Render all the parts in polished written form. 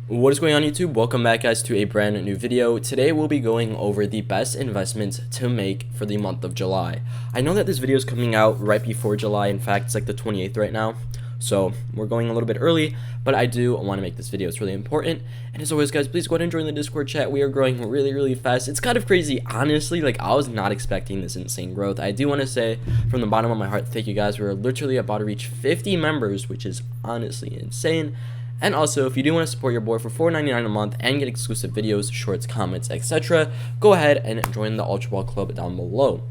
What is going on YouTube? Welcome back guys to a brand new video. Today we'll be going over the best investments to make for the month of July. I know that this video is coming out right before July. In fact, it's like the 28th right now. So we're going a little bit early, but I do want to make this video. It's really important. And as always guys, please go ahead and join the Discord chat. We are growing really fast. It's kind of crazy. Honestly, like I was not expecting this insane growth. I do want to say from the bottom of my heart, thank you guys. We're literally about to reach 50 members, which is honestly insane. And also, if you do want to support your boy for $4.99 a month and get exclusive videos, shorts, comments, etc., go ahead and join the Ultra Ball Club down below.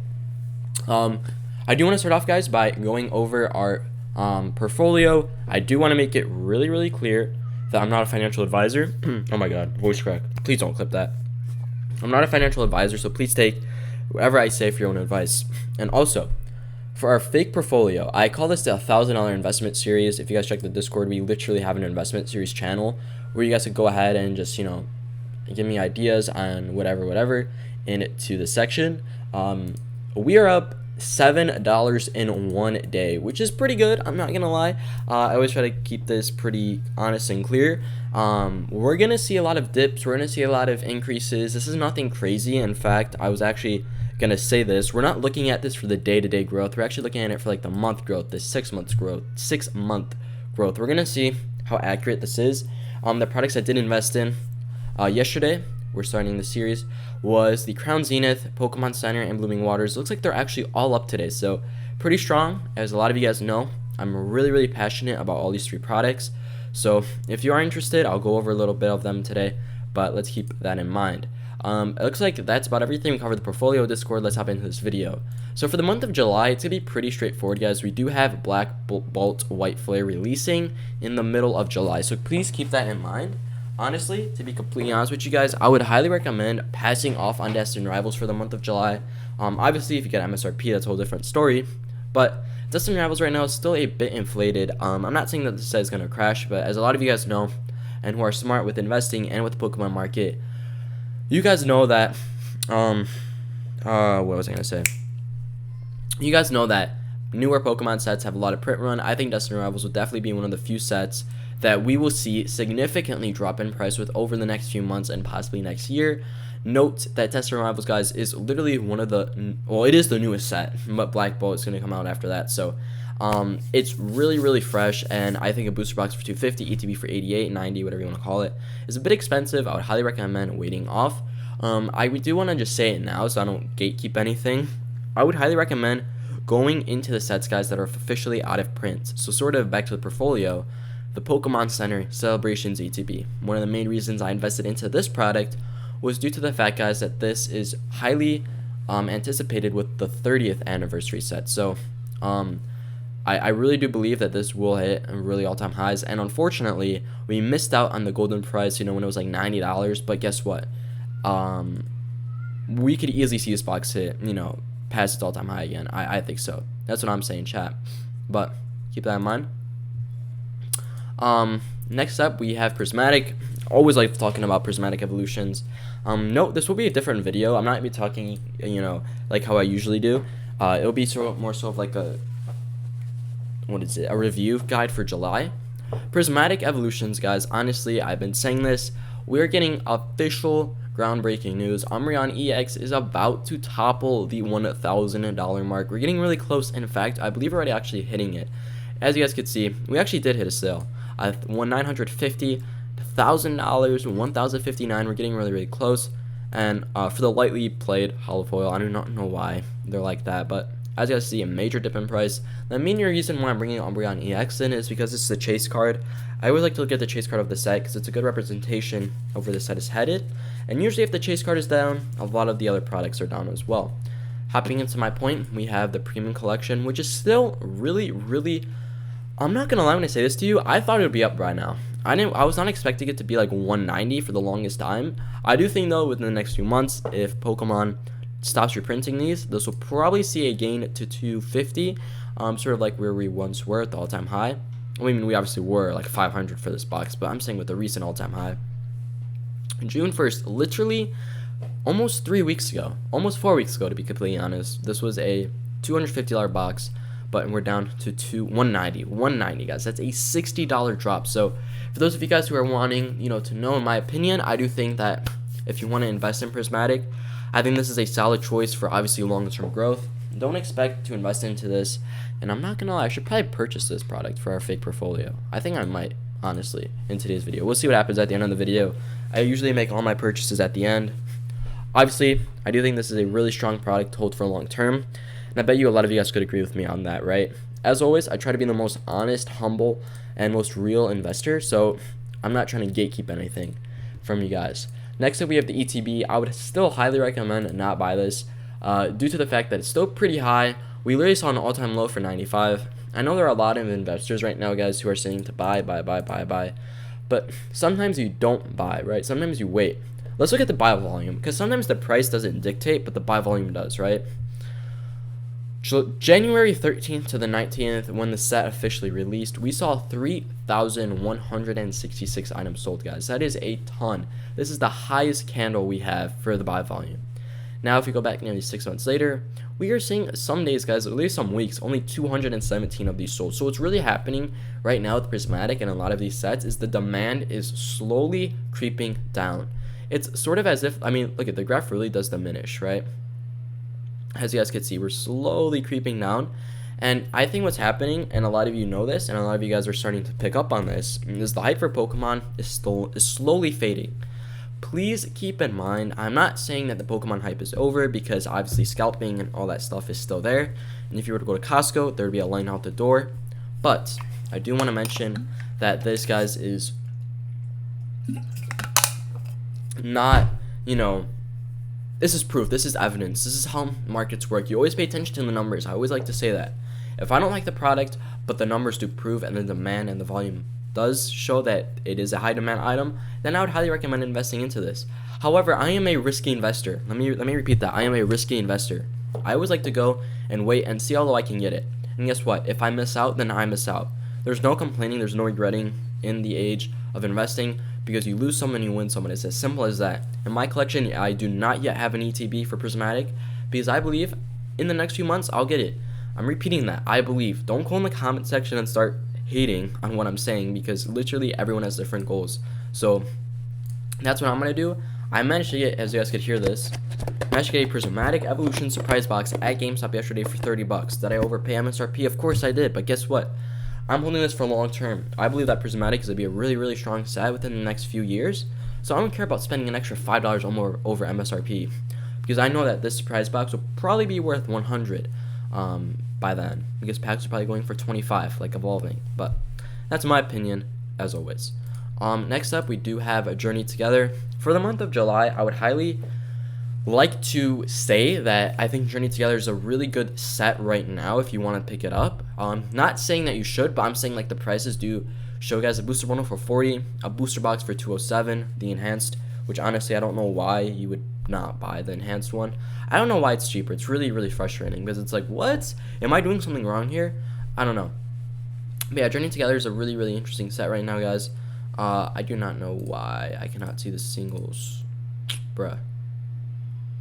I do want to start off, guys, by going over our portfolio. I do want to make it really clear that I'm not a financial advisor. Oh my god, voice crack. Please don't clip that. I'm not a financial advisor, so please take whatever I say for your own advice. And also, for our fake portfolio, I call this the $1,000 investment series. If you guys check the Discord, we literally have an investment series channel where you guys could go ahead and just, give me ideas on whatever into the section. We are up $7 in one day, which is pretty good. I'm not gonna lie. I always try to keep this pretty honest and clear. We're gonna see a lot of dips. We're gonna see a lot of increases. This is nothing crazy. In fact, I was actually gonna say this, we're not looking at this for the day-to-day growth. We're actually looking at it for like the month growth, the 6 months growth, 6 month growth. We're gonna see how accurate this is. The products I did invest in yesterday, we're starting the series, was the Crown Zenith, Pokemon Center, and Blooming Waters. Looks like they're actually all up today, so pretty strong. As a lot of you guys know, I'm really passionate about all these 3 products, so if you are interested, I'll go over a little bit of them today, but let's keep that in mind. It looks like that's about everything. We covered the portfolio, Discord. Let's hop into this video. So for the month of July, it's gonna be pretty straightforward, guys. We do have Black Bolt White Flare releasing in the middle of July, so please keep that in mind. Honestly, to be completely honest with you guys, I would highly recommend passing off on Destined Rivals for the month of July. Obviously, if you get MSRP, that's a whole different story, but Destined Rivals right now is still a bit inflated. I'm not saying that this set is gonna crash, but as a lot of you guys know, and who are smart with investing and with the Pokemon market, you guys know that, what was I gonna say? You guys know that newer Pokemon sets have a lot of print run. I think Destined Rivals will definitely be one of the few sets that we will see significantly drop in price with over the next few months and possibly next year. Note that Destined Rivals, guys, is literally one of the, well, it is the newest set, but Black Bolt is gonna come out after that. So, it's really fresh, and I think a booster box for $250, ETB for $88, $90, whatever you want to call it, is a bit expensive. I would highly recommend waiting off. I do want to just say it now so I don't gatekeep anything. I would highly recommend going into the sets, guys, that are officially out of print. So sort of back to the portfolio, the Pokemon Center Celebrations ETB. One of the main reasons I invested into this product was due to the fact, guys, that this is highly anticipated with the 30th anniversary set. So I really do believe that this will hit really all-time highs, and unfortunately, we missed out on the golden prize, when it was like $90, but guess what? We could easily see this box hit, past its all-time high again. I think so. That's what I'm saying, chat. But keep that in mind. Next up, we have Prismatic. Always like talking about Prismatic evolutions. Note, this will be a different video. I'm not going to be talking, like how I usually do. It'll be more so of like a review guide for July. Prismatic evolutions, guys, honestly, I've been saying this, we're getting official groundbreaking news. Umbreon EX is about to topple the $1,000 mark. We're getting really close. In fact, I believe we're already actually hitting it. As you guys can see, we actually did hit a sale at $950, $1,000, $1,059. We're getting really close. And for the lightly played hollow foil, I do not know why they're like that, but as you guys see, a major dip in price. The main reason why I'm bringing Umbreon EX in is because it's the chase card. I always like to look at the chase card of the set because it's a good representation of where the set is headed. And usually if the chase card is down, a lot of the other products are down as well. Hopping into my point, we have the premium collection, which is still really, I'm not gonna lie when I say this to you, I thought it would be up right now. I was not expecting it to be like 190 for the longest time. I do think though within the next few months, if Pokemon stops reprinting these, this will probably see a gain to 250, sort of like where we once were at the all-time high. I mean, we obviously were like 500 for this box, but I'm saying with the recent all-time high. June 1st, literally almost 3 weeks ago, almost 4 weeks ago to be completely honest, this was a $250 box. but we're down to 190 guys. That's a $60 drop. So for those of you guys who are wanting, to know, in my opinion, I do think that if you want to invest in Prismatic, I think this is a solid choice for obviously long-term growth. Don't expect to invest into this, and I'm not gonna lie, I should probably purchase this product for our fake portfolio. I think I might, honestly, in today's video. We'll see what happens at the end of the video. I usually make all my purchases at the end. Obviously, I do think this is a really strong product to hold for long term, and I bet you a lot of you guys could agree with me on that, right? As always, I try to be the most honest, humble, and most real investor, so I'm not trying to gatekeep anything from you guys. Next up, we have the ETB. I would still highly recommend not buy this due to the fact that it's still pretty high. We literally saw an all-time low for 95. I know there are a lot of investors right now, guys, who are saying to buy, but sometimes you don't buy, right? Sometimes you wait. Let's look at the buy volume, because sometimes the price doesn't dictate, but the buy volume does, right? January 13th to the 19th, when the set officially released, we saw 3,166 items sold, guys. That is a ton. This is the highest candle we have for the buy volume. Now, if we go back nearly 6 months later, we are seeing some days, guys, at least some weeks, only 217 of these sold. So what's really happening right now with Prismatic and a lot of these sets is the demand is slowly creeping down. It's sort of as if, look at the graph really does diminish, right? As you guys can see, we're slowly creeping down. And I think what's happening, and a lot of you know this, and a lot of you guys are starting to pick up on this, is the hype for Pokemon is slowly fading. Please keep in mind, I'm not saying that the Pokemon hype is over, because obviously scalping and all that stuff is still there. And if you were to go to Costco, there would be a line out the door. But I do want to mention that this, guys, is not, this is proof, this is evidence, this is how markets work. You always pay attention to the numbers. I always like to say that. If I don't like the product, but the numbers do prove, and the demand and the volume does show that it is a high demand item, then I would highly recommend investing into this. However, I am a risky investor. Let me repeat that. I am a risky investor. I always like to go and wait and see how low I can get it. And guess what? If I miss out, then I miss out. There's no complaining, there's no regretting in the age of investing, because you lose some and you win some. It's as simple as that. In my collection, I do not yet have an ETB for Prismatic, because I believe in the next few months I'll get it. I'm repeating that. I believe. Don't go in the comment section and start hating on what I'm saying, because literally everyone has different goals. So that's what I'm gonna do. I managed to get, as you guys could hear this, I managed to get a Prismatic Evolution surprise box at GameStop yesterday for 30 bucks. Did I overpay MSRP? Of course I did, but guess what? I'm holding this for long term. I believe that Prismatic is going to be a really, really strong set within the next few years. So I don't care about spending an extra $5 or more over MSRP, because I know that this surprise box will probably be worth 100 by then, because packs are probably going for 25, like evolving. But that's my opinion, as always. Next up, we do have a Journey Together. For the month of July, I would highly like to say that I think Journey Together is a really good set right now if you want to pick it up. Not saying that you should, but I'm saying like the prices do show you guys a booster bundle for 40, a booster box for 207, the enhanced, which honestly I don't know why you would not buy the enhanced one. I don't know why it's cheaper. It's really, really frustrating, because it's like, what? Am I doing something wrong here? I don't know. But yeah, Journey Together is a really, really interesting set right now, guys. I do not know why I cannot see the singles. Bruh.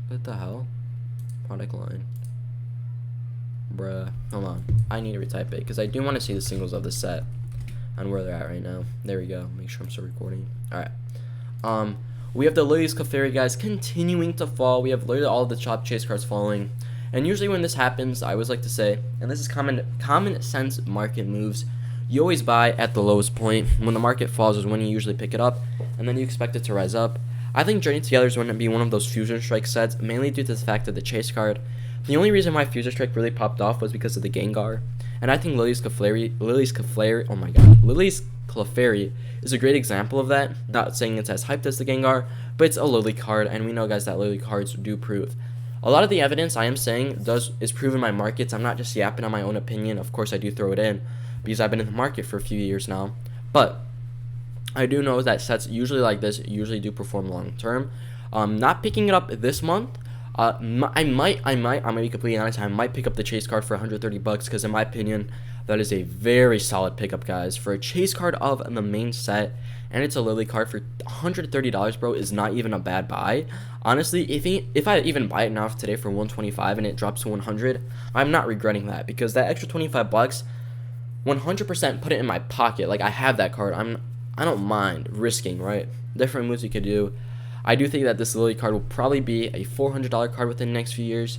What the hell? Product line. Bruh. Hold on. I need to retype it, because I do want to see the singles of the set and where they're at right now. There we go. Make sure I'm still recording. Alright. We have the Lilies Clefairy, guys, continuing to fall. We have literally all of the Chop Chase cards falling. And usually when this happens, I always like to say, and this is common sense market moves, you always buy at the lowest point. When the market falls is when you usually pick it up, and then you expect it to rise up. I think Journey Together is going to be one of those Fusion Strike sets, mainly due to the fact of the Chase card. The only reason why Fusion Strike really popped off was because of the Gengar. And I think Lilies Clefairy is a great example of that. Not saying it's as hyped as the Gengar, but it's a Lily card, and we know, guys, that Lily cards do prove. A lot of the evidence I am saying is proven by markets. I'm not just yapping on my own opinion. Of course, I do throw it in, because I've been in the market for a few years now. But I do know that sets usually like this usually do perform long term. Not picking it up this month. I'm gonna be completely honest. I might pick up the Chase card for 130 bucks, because in my opinion, that is a very solid pickup, guys, for a Chase card of the main set. and it's a Lily card for $130, bro, is not even a bad buy. Honestly, if I even buy it now today for 125 and it drops to 100, I'm not regretting that, because that extra 25 bucks, 100% put it in my pocket. Like, I have that card. I don't mind risking, right? Different moves you could do. I do think that this Lily card will probably be a $400 card within the next few years.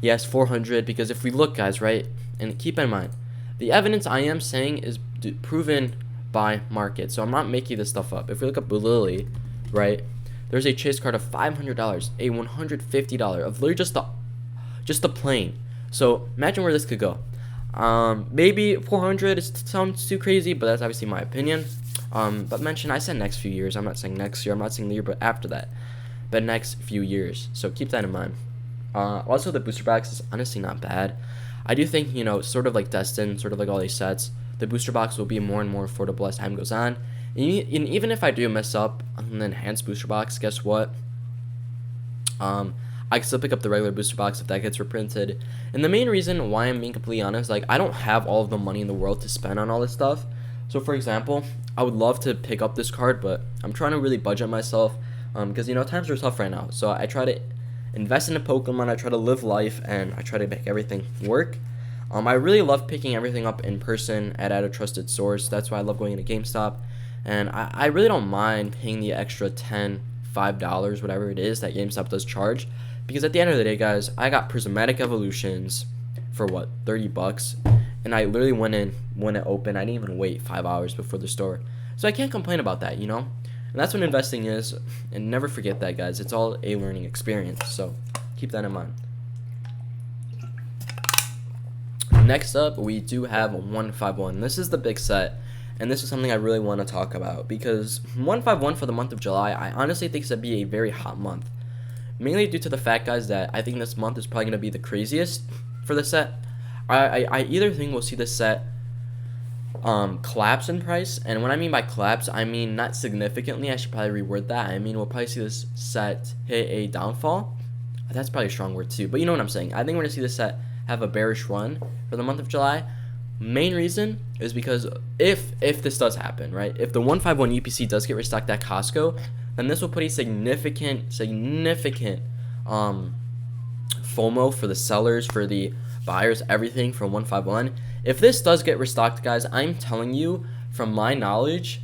Yes, 400, because if we look, guys, right, and keep in mind, the evidence I am saying is proven by market, so I'm not making this stuff up. If we look up Lily, right, there's a chase card of $500, a $150 of literally just the plane. So imagine where this could go. Maybe 400 sounds too crazy, but that's obviously my opinion. But I said next few years. I'm not saying next year. I'm not saying the year, but after that, but next few years. So keep that in mind. Also, the booster box is honestly not bad. I do think, you know, sort of like Destin, sort of like all these sets, the booster box will be more and more affordable as time goes on. And even if I do mess up on the enhanced booster box, guess what? I can still pick up the regular booster box if that gets reprinted. And the main reason why I'm being completely honest, like, I don't have all of the money in the world to spend on all this stuff. So for example, I would love to pick up this card, but I'm trying to really budget myself, because, you know, times are tough right now. So I try to invest in a Pokemon, I try to live life, and I try to make everything work. I really love picking everything up in person at a trusted source. That's why I love going to GameStop. And I really don't mind paying the extra $10, $5, whatever it is that GameStop does charge. Because at the end of the day, guys, I got Prismatic Evolutions for what, 30 bucks? And I literally went in when it opened. I didn't even wait 5 hours before the store. So I can't complain about that, you know? And that's what investing is. And never forget that, guys. It's all a learning experience. So keep that in mind. Next up, we do have 151. This is the big set. And this is something I really want to talk about, because 151 for the month of July, I honestly think it's going to be a very hot month. Mainly due to the fact, guys, that I think this month is probably going to be the craziest for the set. I either think we'll see this set collapse in price, and when I mean by collapse, I mean not significantly. I should probably reword that. I mean, we'll probably see this set hit a downfall. That's probably a strong word too, but you know what I'm saying. I think we're going to see this set have a bearish run for the month of July. Main reason is because if this does happen, right, if the 151 UPC does get restocked at Costco, then this will put a significant FOMO for the sellers, for the buyers, everything from 151. If this does get restocked, guys, I'm telling you from my knowledge,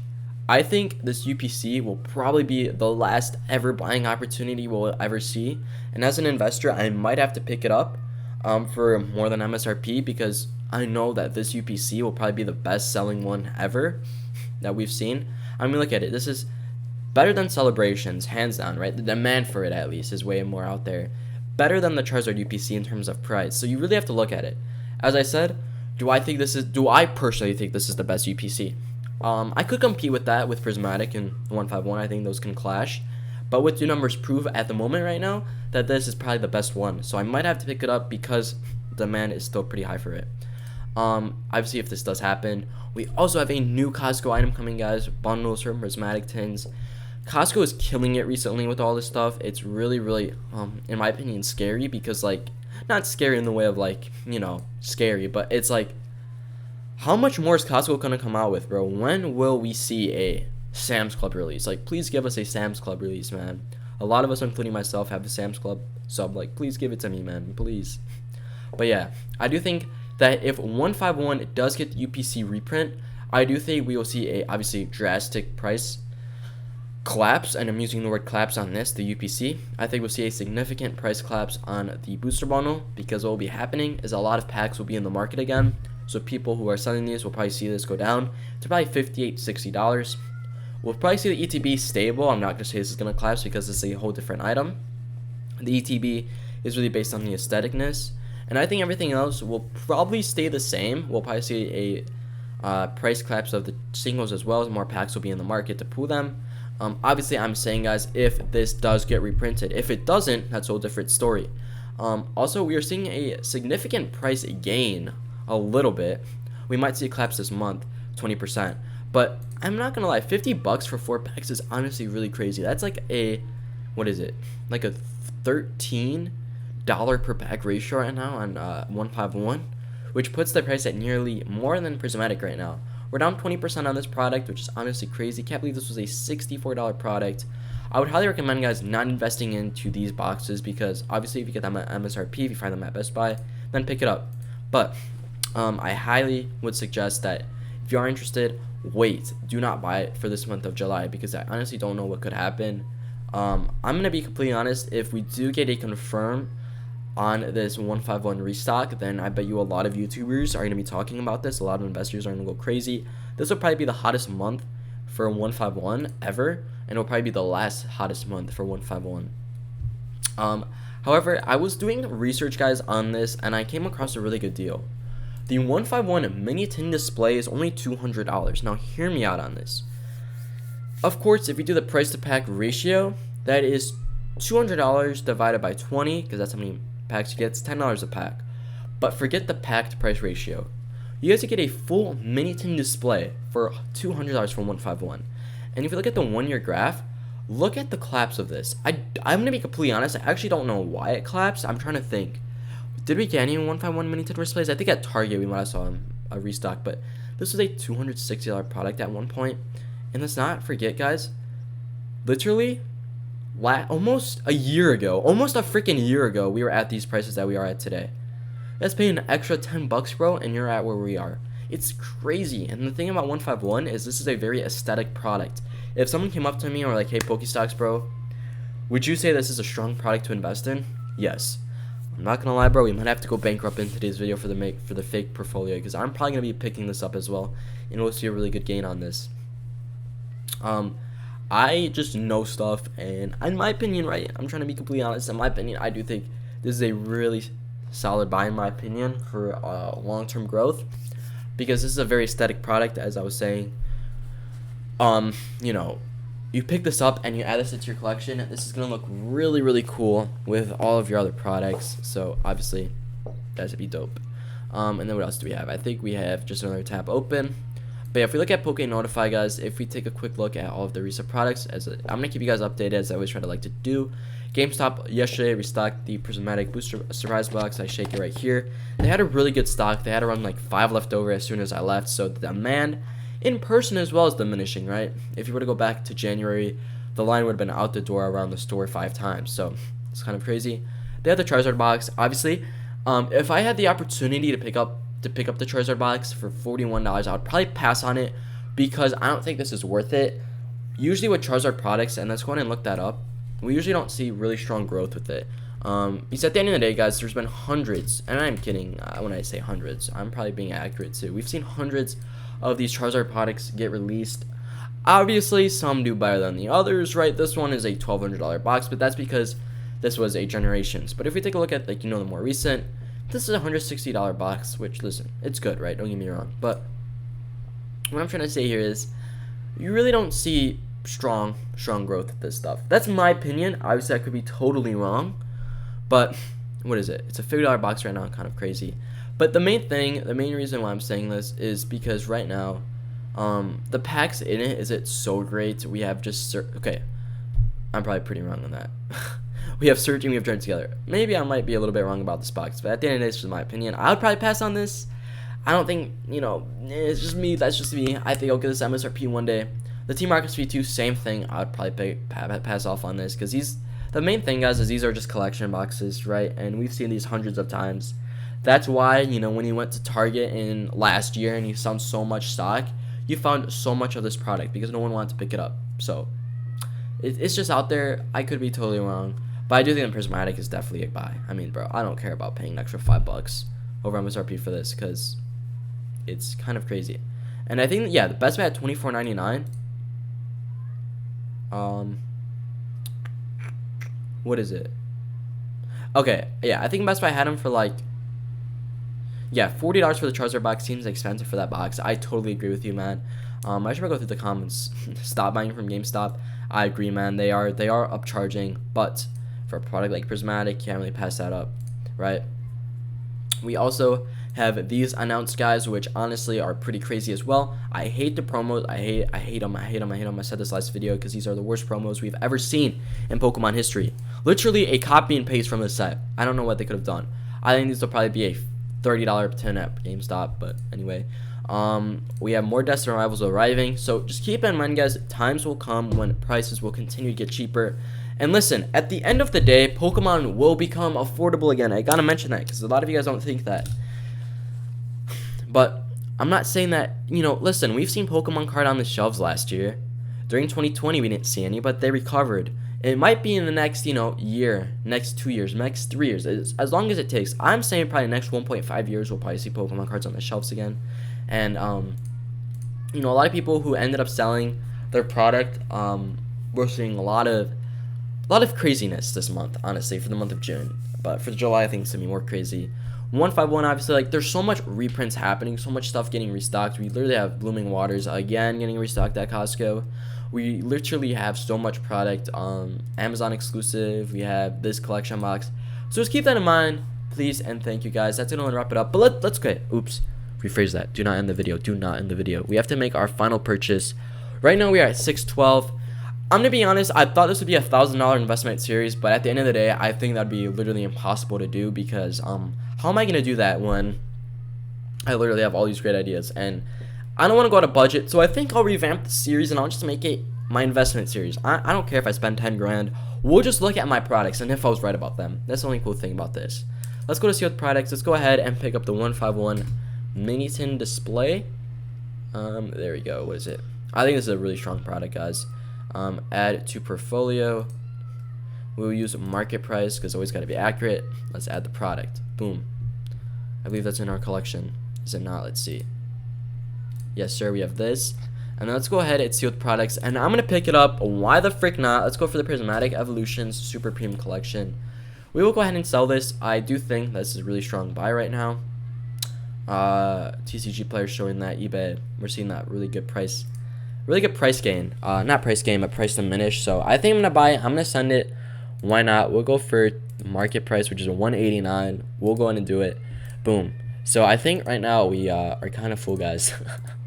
I think this UPC will probably be the last ever buying opportunity we'll ever see. And as an investor, I might have to pick it up for more than MSRP, because I know that this UPC will probably be the best selling one ever that we've seen. I mean, look at it. This is better than Celebrations, hands down, right? The demand for it, at least, is way more out there. Better than the Charizard UPC in terms of price. So you really have to look at it. As I said, do I personally think this is the best UPC? I could compete with that with Prismatic and 151. I think those can clash. But what do numbers prove at the moment right now? That this is probably the best one. So I might have to pick it up because demand is still pretty high for it. Obviously, if this does happen, we also have a new Costco item coming, guys. Bundles from Prismatic Tins. Costco is killing it recently with all this stuff. It's really, really, in my opinion, scary, because, like, not scary in the way of, like, you know, scary, but it's like, how much more is Costco gonna come out with, bro? When will we see a Sam's Club release? Like, please give us a Sam's Club release, man. A lot of us, including myself, have a Sam's Club sub. Like, please give it to me, man, please. But yeah, I do think that if 151 does get the UPC reprint, I do think we will see a obviously drastic price collapse, and I'm using the word collapse on this, the UPC. I think we'll see a significant price collapse on the booster bundle, because what will be happening is a lot of packs will be in the market again. So people who are selling these will probably see this go down to probably $58, $60. We'll probably see the ETB stable. I'm not going to say this is going to collapse, because it's a whole different item. The ETB is really based on the aestheticness. And I think everything else will probably stay the same. We'll probably see a price collapse of the singles, as well as more packs will be in the market to pull them. Obviously, I'm saying, guys, if this does get reprinted. If it doesn't, that's a whole different story. Also, we are seeing a significant price gain, a little bit. We might see a collapse this month, 20%. But I'm not going to lie, 50 bucks for 4 packs is honestly really crazy. That's like a, what is it? Like a $13 per pack ratio right now on 151, which puts the price at nearly more than Prismatic right now. We're down 20% on this product, which is honestly crazy. Can't believe this was a $64 product. I would highly recommend, guys, not investing into these boxes because obviously if you get them at MSRP, if you find them at Best Buy, then pick it up. But I highly would suggest that if you are interested, wait. Do not buy it for this month of July because I honestly don't know what could happen. I'm going to be completely honest. If we do get a confirm on this 151 restock, then I bet you a lot of YouTubers are going to be talking about this. A lot of investors are going to go crazy. This will probably be the hottest month for 151 ever, and it'll probably be the last hottest month for 151. However, I was doing research, guys, on this, and I came across a really good deal. The 151 mini tin display is only $200. Now, hear me out on this. Of course, if you do the price to pack ratio, that is $200 divided by 20, because that's how many packs you get. It's $10 a pack. But forget the pack to price ratio. You guys get a full mini tin display for $200 for 151. And if you look at the 1 year graph, look at the collapse of this. I'm going to be completely honest. I actually don't know why it collapsed. I'm trying to think. Did we get any 151 mini tin displays? I think at Target we might have saw a restock. But this was a $260 product at one point. And let's not forget, guys, literally almost a year ago, almost a freaking year ago, we were at these prices that we are at today. That's paying an extra $10, bro, and you're at where we are. It's crazy. And the thing about 151 is this is a very aesthetic product. If someone came up to me or like, hey, Pokestocks, bro, would you say this is a strong product to invest in? Yes. I'm not gonna lie, bro, we might have to go bankrupt in today's video for the fake portfolio because I'm probably gonna be picking this up as well, and we'll see a really good gain on this. I just know stuff, and in my opinion, right, I'm trying to be completely honest, in my opinion, I do think this is a really solid buy in my opinion for long-term growth because this is a very aesthetic product, as I was saying. You know, you pick this up and you add this into your collection, this is gonna look really, really cool with all of your other products, so obviously that should be dope. And then what else do we have? I think we have just another tab open. But yeah, if we look at Poke Notify, guys, if we take a quick look at all of the recent products, I'm going to keep you guys updated as I always try to like to do. GameStop yesterday restocked the Prismatic Booster Surprise Box. I shake it right here. They had a really good stock. They had around like 5 left over as soon as I left. So the demand in person as well is diminishing, right? If you were to go back to January, the line would have been out the door around the store 5 times. So it's kind of crazy. They had the Charizard box. Obviously, if I had the opportunity to pick up the Charizard box for $41, I would probably pass on it because I don't think this is worth it. Usually with Charizard products, and let's go ahead and look that up, we usually don't see really strong growth with it. Because at the end of the day, guys, there's been hundreds, and I'm kidding when I say hundreds, I'm probably being accurate too. We've seen hundreds of these Charizard products get released. Obviously, some do better than the others, right? This one is a $1,200 box, but that's because this was a Generations. But if we take a look at, like, you know, the more recent, this is a $160 box, which, listen, it's good, right? Don't get me wrong. But what I'm trying to say here is you really don't see strong growth with this stuff. That's my opinion. Obviously, I could be totally wrong. But what is it? It's a $50 box right now, kind of crazy. But the main reason why I'm saying this is because right now, the packs in it, is it so great? We have just, okay, I'm probably pretty wrong on that. We have Searching, we have Journey Together. Maybe I might be a little bit wrong about this box, but at the end of the day, it's just my opinion. I would probably pass on this. I don't think, you know, it's just me. That's just me. I think I'll get this MSRP one day. The Team Marcus V2, same thing. I would probably pass off on this because the main thing, guys, is these are just collection boxes, right? And we've seen these hundreds of times. That's why, you know, when you went to Target in last year and you found so much stock, you found so much of this product because no one wanted to pick it up. So it's just out there. I could be totally wrong. But I do think the Prismatic is definitely a buy. I mean, bro, I don't care about paying an extra $5 over MSRP for this because it's kind of crazy. And I think, yeah, the Best Buy at $24.99. What is it? Okay, yeah, I think Best Buy had them for like, yeah, $40 for the Charizard box seems expensive for that box. I totally agree with you, man. I should go through the comments. Stop buying from GameStop. I agree, man. They are upcharging, but for a product like Prismatic, can't really pass that up, right? We also have these announced, guys, which honestly are pretty crazy as well. I hate the promos. I hate them. I said this last video because these are the worst promos we've ever seen in Pokemon history. Literally a copy and paste from the set. I don't know what they could have done. I think these will probably be a $30 tin at GameStop, but anyway. We have more Destined Rivals arriving, so just keep in mind, guys, times will come when prices will continue to get cheaper. And listen, at the end of the day, Pokemon will become affordable again. I gotta mention that because a lot of you guys don't think that. But I'm not saying that, you know, listen, we've seen Pokemon card on the shelves last year. During 2020, we didn't see any, but they recovered. It might be in the next, you know, year, next 2 years, next 3 years, as long as it takes. I'm saying probably the next 1.5 years, we'll probably see Pokemon cards on the shelves again. And, you know, a lot of people who ended up selling their product, we're seeing a lot of craziness this month, honestly, for the month of June. But for July, I think it's going to be more crazy. 151, obviously, like, there's so much reprints happening, so much stuff getting restocked. We literally have Blooming Waters again getting restocked at Costco. We literally have so much product, Amazon exclusive. We have this collection box. So just keep that in mind, please, and thank you, guys. That's going to wrap it up. But let's go. Oops, rephrase that. Do not end the video. Do not end the video. We have to make our final purchase. Right now, we are at 612. I'm gonna be honest, I thought this would be a $1,000 investment series, but at the end of the day, I think that'd be literally impossible to do because how am I gonna do that when I literally have all these great ideas and I don't want to go out of budget? So I think I'll revamp the series and I'll just make it my investment series. I don't care if I spend 10 grand. We'll just look at my products and if I was right about them. That's the only cool thing about this. Let's go to see what products. Let's go ahead and pick up the 151 mini tin display. There we go. What is it? I think this is a really strong product, guys. Add to portfolio. We'll use market price because it's always got to be accurate. Let's add the product. Boom. I believe that's in our collection. Is it not? Let's see. Yes, sir. We have this. And then let's go ahead and see what products. And I'm going to pick it up. Why the frick not? Let's go for the Prismatic Evolutions Super Premium Collection. We will go ahead and sell this. I do think this is a really strong buy right now. TCG players showing that eBay. We're seeing that really good price. Really good price gain. Not price gain, but price diminish. So I think I'm gonna buy it. I'm gonna send it. Why not? We'll go for market price, which is a 189. We'll go in and do it. Boom. So I think right now we are kind of full, guys.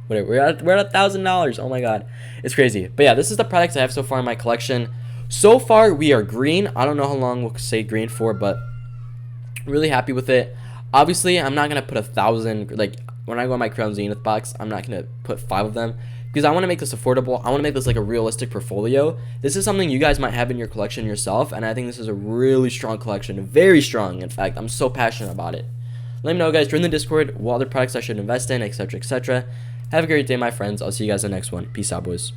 Whatever. We're at $1,000. Oh my god, it's crazy. But yeah, this is the products I have so far in my collection. So far we are green. I don't know how long we'll stay green for, but really happy with it. Obviously, I'm not gonna put 1,000. Like when I go on my Crown Zenith box, I'm not gonna put 5 of them. Because I want to make this affordable. I want to make this like a realistic portfolio. This is something you guys might have in your collection yourself. And I think this is a really strong collection. Very strong, in fact. I'm so passionate about it. Let me know, guys. Join the Discord. What other products I should invest in, etc., etc. Have a great day, my friends. I'll see you guys in the next one. Peace out, boys.